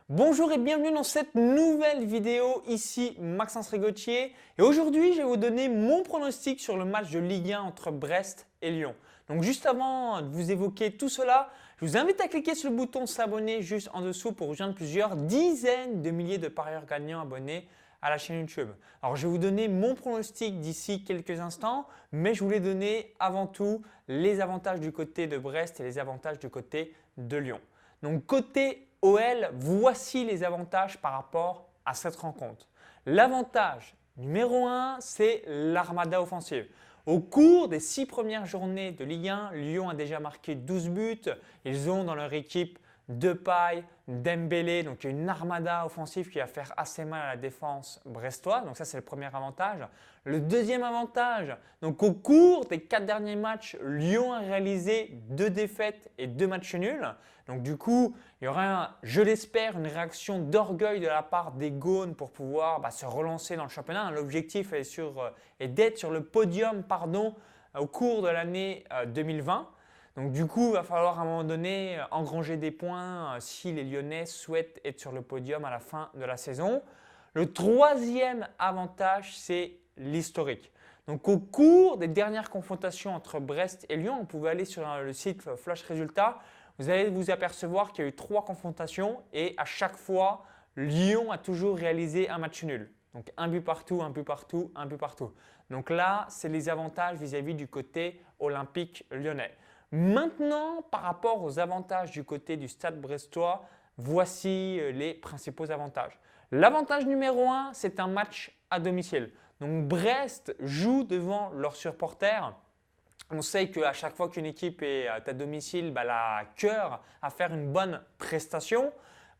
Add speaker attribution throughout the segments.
Speaker 1: Bonjour et bienvenue dans cette nouvelle vidéo, ici Maxence Rigotier et aujourd'hui je vais vous donner mon pronostic sur le match de Ligue 1 entre Brest et Lyon. Donc juste avant de vous évoquer tout cela, je vous invite à cliquer sur le bouton s'abonner juste en dessous pour rejoindre plusieurs dizaines de milliers de parieurs gagnants abonnés à la chaîne YouTube. Alors je vais vous donner mon pronostic d'ici quelques instants, mais je voulais donner avant tout les avantages du côté de Brest et les avantages du côté de Lyon. Donc côté OL, voici les avantages par rapport à cette rencontre. L'avantage numéro 1, c'est l'armada offensive. Au cours des 6 premières journées de Ligue 1, Lyon a déjà marqué 12 buts. Ils ont dans leur équipe Depay, Dembélé, donc une armada offensive qui va faire assez mal à la défense brestoise. Donc ça, c'est le premier avantage. Le deuxième avantage, donc au cours des 4 derniers matchs, Lyon a réalisé 2 défaites et 2 matchs nuls. Donc du coup, il y aura, je l'espère, une réaction d'orgueil de la part des Gaunes pour pouvoir se relancer dans le championnat. L'objectif est d'être sur le podium au cours de l'année 2020. Donc du coup, il va falloir à un moment donné engranger des points si les Lyonnais souhaitent être sur le podium à la fin de la saison. Le troisième avantage, c'est l'historique. Donc au cours des dernières confrontations entre Brest et Lyon, on pouvait aller sur le site Flash Résultats, vous allez vous apercevoir qu'il y a eu 3 confrontations et à chaque fois, Lyon a toujours réalisé un match nul. Donc un but partout, un but partout, un but partout. Donc là, c'est les avantages vis-à-vis du côté olympique lyonnais. Maintenant, par rapport aux avantages du côté du Stade brestois, voici les principaux avantages. L'avantage numéro 1, c'est un match à domicile. Donc Brest joue devant leurs supporters. On sait qu'à chaque fois qu'une équipe est à domicile, elle a cœur à faire une bonne prestation.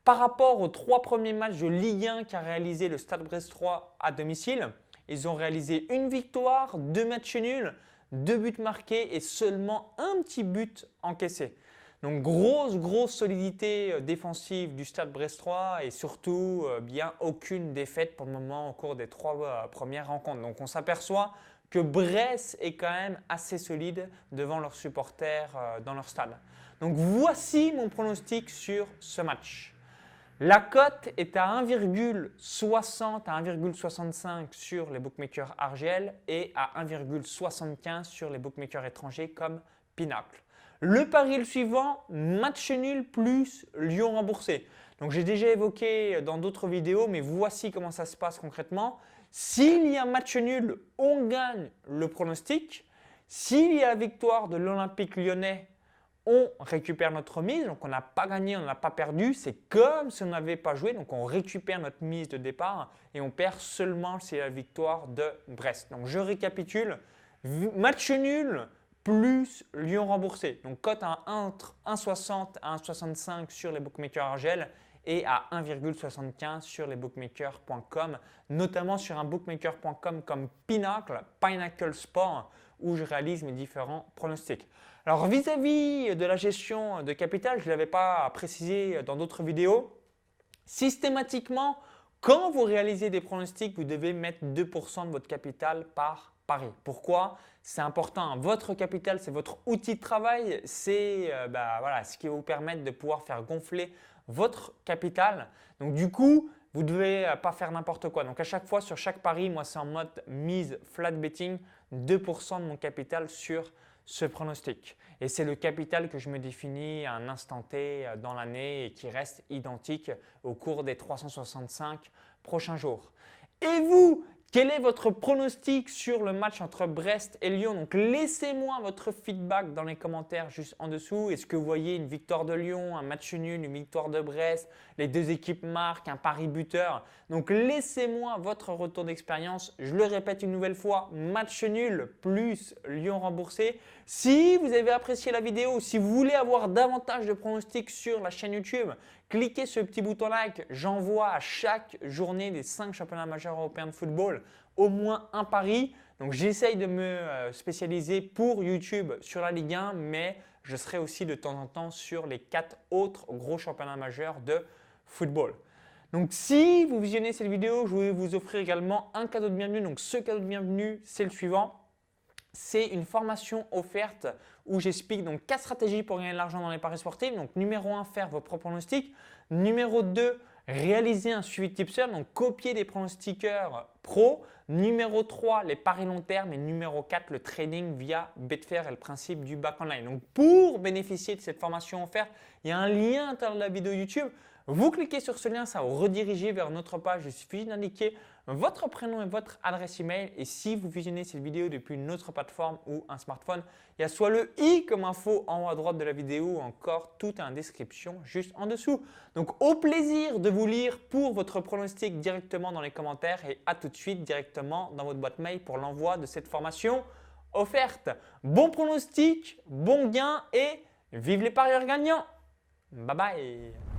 Speaker 1: Par rapport aux 3 premiers matchs de Ligue 1 qu'a réalisé le Stade brestois à domicile, ils ont réalisé une victoire, 2 matchs nuls, 2 buts marqués et seulement un petit but encaissé. Donc grosse solidité défensive du Stade brestois et surtout bien aucune défaite pour le moment au cours des 3 premières rencontres. Donc on s'aperçoit que Brest est quand même assez solide devant leurs supporters dans leur stade. Donc voici mon pronostic sur ce match. La cote est à 1,60 à 1,65 sur les bookmakers RGL et à 1,75 sur les bookmakers étrangers comme Pinacle. Le pari est le suivant, match nul plus Lyon remboursé. Donc j'ai déjà évoqué dans d'autres vidéos, mais voici comment ça se passe concrètement. S'il y a match nul, on gagne le pronostic. S'il y a la victoire de l'Olympique lyonnais, on récupère notre mise. Donc on n'a pas gagné, on n'a pas perdu. C'est comme si on n'avait pas joué. Donc on récupère notre mise de départ et on perd seulement si c'est la victoire de Brest. Donc je récapitule. Match nul plus Lyon remboursé. Donc cote à entre 1,60 à 1,65 sur les bookmakers Argel et à 1,75 sur les bookmakers.com, notamment sur un bookmaker.com comme Pinnacle Sport où je réalise mes différents pronostics. Alors vis-à-vis de la gestion de capital, je ne l'avais pas précisé dans d'autres vidéos, systématiquement, quand vous réalisez des pronostics, vous devez mettre 2% de votre capital par pari. Pourquoi? C'est important. Votre capital, c'est votre outil de travail. C'est ce qui va vous permettre de pouvoir faire gonfler votre capital. Donc du coup, vous ne devez pas faire n'importe quoi. Donc à chaque fois, sur chaque pari, moi c'est en mode mise flat betting, 2% de mon capital sur ce pronostic. Et c'est le capital que je me définis à un instant T dans l'année et qui reste identique au cours des 365 prochains jours. Et vous, quel est votre pronostic sur le match entre Brest et Lyon? Donc laissez-moi votre feedback dans les commentaires juste en dessous. Est-ce que vous voyez une victoire de Lyon, un match nul, une victoire de Brest, les deux équipes marquent, un pari buteur? Donc laissez-moi votre retour d'expérience. Je le répète une nouvelle fois, match nul plus Lyon remboursé. Si vous avez apprécié la vidéo, si vous voulez avoir davantage de pronostics sur la chaîne YouTube, cliquez sur le petit bouton like. J'envoie à chaque journée des 5 championnats majeurs européens de football au moins un pari. Donc j'essaye de me spécialiser pour YouTube sur la Ligue 1, mais je serai aussi de temps en temps sur les 4 autres gros championnats majeurs de football. Donc si vous visionnez cette vidéo, je vais vous offrir également un cadeau de bienvenue. Donc ce cadeau de bienvenue, c'est le suivant. C'est une formation offerte où j'explique donc 4 stratégies pour gagner de l'argent dans les paris sportifs. Donc numéro 1, faire vos propres pronostics. Numéro 2, réaliser un suivi de tipster, donc copier des pronostiqueurs pro. Numéro 3, les paris long terme. Et numéro 4, le trading via Betfair et le principe du back online. Donc, pour bénéficier de cette formation offerte, il y a un lien à l'intérieur de la vidéo YouTube. Vous cliquez sur ce lien, ça va vous rediriger vers notre page. Il suffit d'indiquer votre prénom et votre adresse email. Et si vous visionnez cette vidéo depuis une autre plateforme ou un smartphone, il y a soit le i comme info en haut à droite de la vidéo ou encore tout en description juste en dessous. Donc au plaisir de vous lire pour votre pronostic directement dans les commentaires et à tout de suite directement dans votre boîte mail pour l'envoi de cette formation offerte. Bon pronostic, bon gain et vive les parieurs gagnants. Bye bye.